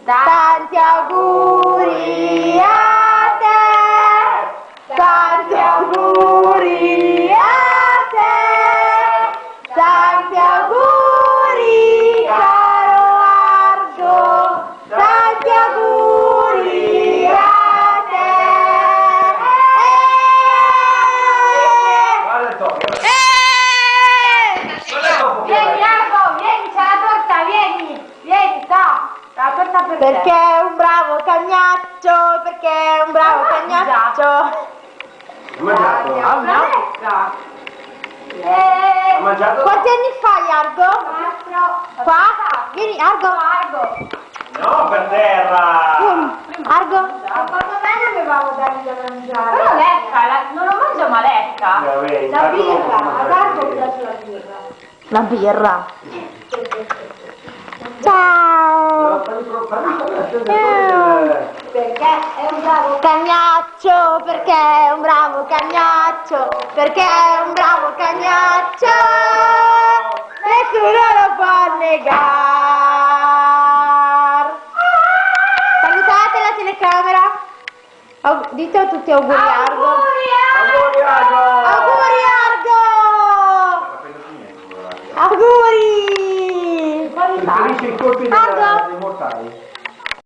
Tanti auguri a te, tanti auguri a te, tanti auguri caro Argo, tanti auguri a te. Vieni Argo, vieni, c'è la torta, vieni, sta. La torta per te. Perché è un bravo cagnaccio, perché è un bravo cagnaccio. Ha mangiato? Ha mangiato? Quanti anni fai, Argo? 4. Qua? Vieni, Argo. No, per terra! Argo? Quando me ne avevamo dargli da mangiare? Però lecca, non lo mangia ma lecca. La birra, ad Argo piace la birra. La birra. Ciao. Perché è un bravo Cagnaccio, perché è un bravo cagnaccio, perché è un bravo cagnaccio, nessuno lo può negare. Salutate la telecamera. Dite a tutti auguri Argo. Auguri, Argo!